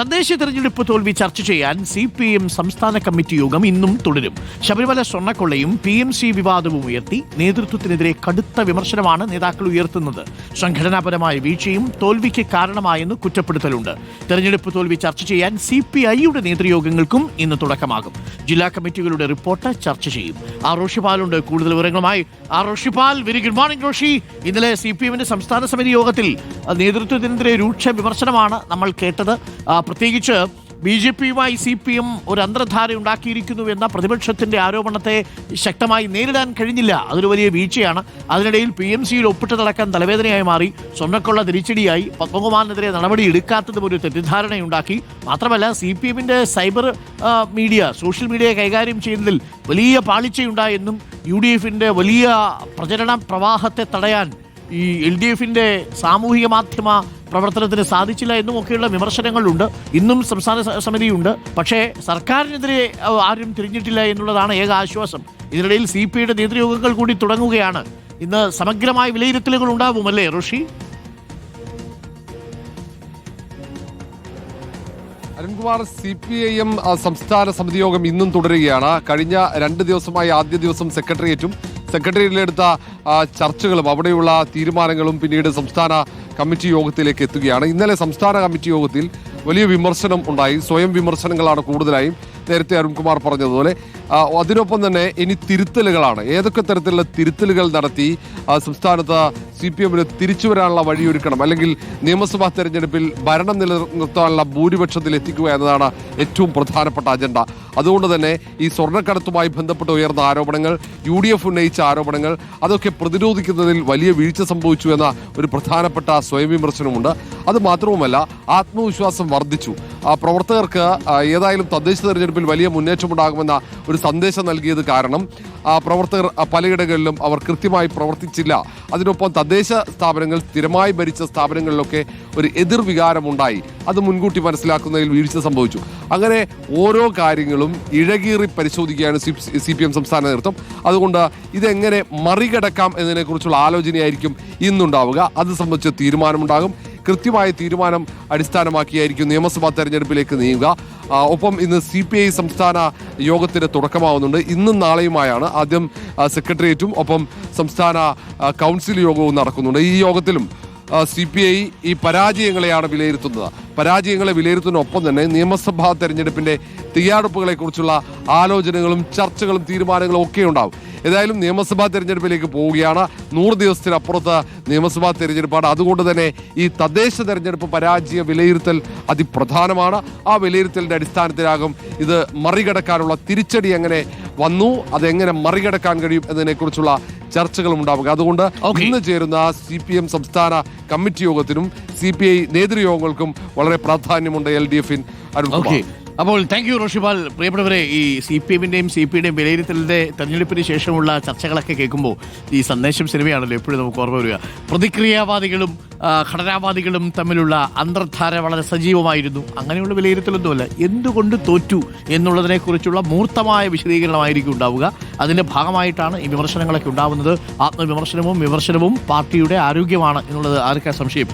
തദ്ദേശ തെരഞ്ഞെടുപ്പ് തോൽവി ചർച്ച ചെയ്യാൻ CPM സംസ്ഥാന കമ്മിറ്റി യോഗം ഇന്നും തുടരും. ശബരിമല സ്വർണ്ണക്കൊള്ളയും PMC വിവാദവും ഉയർത്തി നേതൃത്വത്തിനെതിരെ കടുത്ത വിമർശനമാണ് നേതാക്കൾ ഉയർത്തുന്നത്. സംഘടനാപരമായ വീഴ്ചയും തോൽവിക്ക് കാരണമായെന്ന് കുറ്റപ്പെടുത്തലുണ്ട്. തെരഞ്ഞെടുപ്പ് തോൽവി ചർച്ച ചെയ്യാൻ CPIയുടെ നേതൃയോഗങ്ങൾക്കും ഇന്ന് തുടക്കമാകും. ജില്ലാ കമ്മിറ്റികളുടെ റിപ്പോർട്ട് ചർച്ച ചെയ്യും. റോഷിപാലുണ്ട് കൂടുതൽ വിവരങ്ങളുമായി. Roshipal, very good morning Roshi. ഇന്നലെ CPMന്റെ സംസ്ഥാന സമിതി യോഗത്തിൽ നേതൃത്വത്തിനെതിരെ രൂക്ഷ വിമർശനമാണ് നമ്മൾ കേട്ടത്. പ്രത്യേകിച്ച് BJPയുമായി CPM ഒരു അന്തർധാര ഉണ്ടാക്കിയിരിക്കുന്നു എന്ന പ്രതിപക്ഷത്തിന്റെ ആരോപണത്തെ ശക്തമായി നേരിടാൻ കഴിഞ്ഞില്ല. അതൊരു വലിയ വീഴ്ചയാണ്. അതിനിടയിൽ PMCയിൽ ഒപ്പിട്ടതടക്കം തലവേദനയായി മാറി. സ്വർണ്ണക്കൊള്ള തിരിച്ചടിയായി. പത്മകുമാറിനെതിരെ നടപടി എടുക്കാത്തതും ഒരു തെറ്റിദ്ധാരണയുണ്ടാക്കി. മാത്രമല്ല CPMന്റെ സൈബർ മീഡിയ, സോഷ്യൽ മീഡിയ കൈകാര്യം ചെയ്യുന്നതിൽ വലിയ പാളിച്ചയുണ്ടായെന്നും UDFന്റെ വലിയ പ്രചരണ പ്രവാഹത്തെ തടയാൻ ഈ LDFന്റെ സാമൂഹിക മാധ്യമ പ്രവർത്തനത്തിന് സാധിച്ചില്ല എന്നുമൊക്കെയുള്ള വിമർശനങ്ങളുണ്ട്. ഇന്നും സംസ്ഥാന സമിതിയുണ്ട്. പക്ഷേ സർക്കാരിനെതിരെ ആരും തിരിഞ്ഞിട്ടില്ല എന്നുള്ളതാണ് ഏക ആശ്വാസം. ഇതിനിടയിൽ CPIയുടെ നേതൃയോഗങ്ങൾ കൂടി തുടങ്ങുകയാണ്. ഇന്ന് സമഗ്രമായ വിലയിരുത്തലുകൾ ഉണ്ടാവുമല്ലേ ഋഷി? അരുൺകുമാർ, CPIM സംസ്ഥാന സമിതി യോഗം ഇന്നും തുടരുകയാണ്. കഴിഞ്ഞ 2 ദിവസമായി ആദ്യ ദിവസം സെക്രട്ടേറിയറ്റിലെടുത്ത ചർച്ചകളും അവിടെയുള്ള തീരുമാനങ്ങളും പിന്നീട് സംസ്ഥാന കമ്മിറ്റി യോഗത്തിലേക്ക് എത്തുകയാണ്. ഇന്നലെ സംസ്ഥാന കമ്മിറ്റി യോഗത്തിൽ വലിയ വിമർശനം ഉണ്ടായി. സ്വയം വിമർശനങ്ങളാണ് കൂടുതലായും, നേരത്തെ അരുൺകുമാർ പറഞ്ഞതുപോലെ. അതിനൊപ്പം തന്നെ ഇനി തിരുത്തലുകളാണ്. ഏതൊക്കെ തരത്തിലുള്ള തിരുത്തലുകൾ നടത്തി സംസ്ഥാനത്ത് CPMന് തിരിച്ചു വരാനുള്ള വഴിയൊരുക്കണം, അല്ലെങ്കിൽ നിയമസഭാ തെരഞ്ഞെടുപ്പിൽ ഭരണം നിലനിർത്താനുള്ള ഭൂരിപക്ഷത്തിൽ എത്തിക്കുക എന്നതാണ് ഏറ്റവും പ്രധാനപ്പെട്ട അജണ്ട. അതുകൊണ്ട് തന്നെ ഈ സ്വർണ്ണക്കടത്തുമായി ബന്ധപ്പെട്ട് ഉയർന്ന ആരോപണങ്ങൾ, UDF ഉന്നയിച്ച ആരോപണങ്ങൾ, അതൊക്കെ പ്രതിരോധിക്കുന്നതിൽ വലിയ വീഴ്ച സംഭവിച്ചു എന്ന ഒരു പ്രധാനപ്പെട്ട സ്വയം വിമർശനമുണ്ട്. അത് മാത്രവുമല്ല, ആത്മവിശ്വാസം വർദ്ധിച്ചു. പ്രവർത്തകർക്ക് ഏതായാലും തദ്ദേശ തെരഞ്ഞെടുപ്പിൽ വലിയ മുന്നേറ്റമുണ്ടാകുമെന്ന ഒരു സന്ദേശം നൽകിയത് കാരണം പ്രവർത്തകർ പലയിടങ്ങളിലും അവർ കൃത്യമായി പ്രവർത്തിച്ചില്ല. അതിനൊപ്പം തദ്ദേശ സ്ഥാപനങ്ങൾ, സ്ഥിരമായി ഭരിച്ച സ്ഥാപനങ്ങളിലൊക്കെ ഒരു എതിർവികാരമുണ്ടായി. അത് മുൻകൂട്ടി മനസ്സിലാക്കുന്നതിൽ വീഴ്ച സംഭവിച്ചു. അങ്ങനെ ഓരോ കാര്യങ്ങളും ഇഴകീറി പരിശോധിക്കുകയാണ് CPM സംസ്ഥാന നേതൃത്വം. അതുകൊണ്ട് ഇതെങ്ങനെ മറികടക്കാം എന്നതിനെക്കുറിച്ചുള്ള ആലോചനയായിരിക്കും ഇന്നുണ്ടാവുക. അത് സംബന്ധിച്ച് തീരുമാനമുണ്ടാകും. കൃത്യമായ തീരുമാനം അടിസ്ഥാനമാക്കിയായിരിക്കും നിയമസഭാ തെരഞ്ഞെടുപ്പിലേക്ക് നീങ്ങുക. ഒപ്പം ഇന്ന് CPI സംസ്ഥാന യോഗത്തിന് തുടക്കമാവുന്നുണ്ട്. ഇന്നും നാളെയുമായാണ്. ആദ്യം സെക്രട്ടേറിയറ്റും ഒപ്പം സംസ്ഥാന കൗൺസിൽ യോഗവും നടക്കുന്നുണ്ട്. ഈ യോഗത്തിലും CPI ഈ പരാജയങ്ങളെയാണ് വിലയിരുത്തുന്നത്. പരാജയങ്ങളെ വിലയിരുത്തുന്നതിനൊപ്പം തന്നെ നിയമസഭാ തെരഞ്ഞെടുപ്പിന്റെ തയ്യാറെടുപ്പുകളെ കുറിച്ചുള്ള ആലോചനകളും ചർച്ചകളും തീരുമാനങ്ങളും ഒക്കെ ഉണ്ടാവും. ഏതായാലും നിയമസഭാ തെരഞ്ഞെടുപ്പിലേക്ക് പോവുകയാണ്. 100 ദിവസത്തിനപ്പുറത്ത് നിയമസഭാ തെരഞ്ഞെടുപ്പാണ്. അതുകൊണ്ട് തന്നെ ഈ തദ്ദേശ തെരഞ്ഞെടുപ്പ് പരാജയ വിലയിരുത്തൽ അതിപ്രധാനമാണ്. ആ വിലയിരുത്തലിന്റെ അടിസ്ഥാനത്തിലാകും ഇത് മറികടക്കാനുള്ള തിരിച്ചടി എങ്ങനെ വന്നു, അതെങ്ങനെ മറികടക്കാൻ കഴിയും എന്നതിനെക്കുറിച്ചുള്ള ചർച്ചകളും ഉണ്ടാവുക. അതുകൊണ്ട് ഇന്ന് ചേരുന്ന CPM സംസ്ഥാന കമ്മിറ്റി യോഗത്തിനും CPI നേതൃയോഗങ്ങൾക്കും വളരെ പ്രാധാന്യമുണ്ട്. LDF-ൻ അപ്പോൾ താങ്ക് യു റോഷിപാൽ. പ്രിയപ്പെട്ടവരെ, ഈ CPMന്റെയും CPIയുടെയും വിലയിരുത്തലിന്റെ തെരഞ്ഞെടുപ്പിന് ശേഷമുള്ള ചർച്ചകളൊക്കെ കേൾക്കുമ്പോൾ ഈ സന്ദേശം സിനിമയാണല്ലോ എപ്പോഴും നമുക്ക് ഓർമ്മ വരിക. പ്രതിക്രിയാവാദികളും ഘടനാവാദികളും തമ്മിലുള്ള അന്തർധാര വളരെ സജീവമായിരുന്നു. അങ്ങനെയുള്ള വിലയിരുത്തലൊന്നുമല്ല, എന്തുകൊണ്ട് തോറ്റു എന്നുള്ളതിനെക്കുറിച്ചുള്ള മൂർത്തമായ വിശദീകരണമായിരിക്കും ഉണ്ടാവുക. അതിൻ്റെ ഭാഗമായിട്ടാണ് ഈ വിമർശനങ്ങളൊക്കെ ഉണ്ടാവുന്നത്. ആത്മവിമർശനവും വിമർശനവും പാർട്ടിയുടെ ആരോഗ്യമാണ് എന്നുള്ളത് ആർക്കാ സംശയം?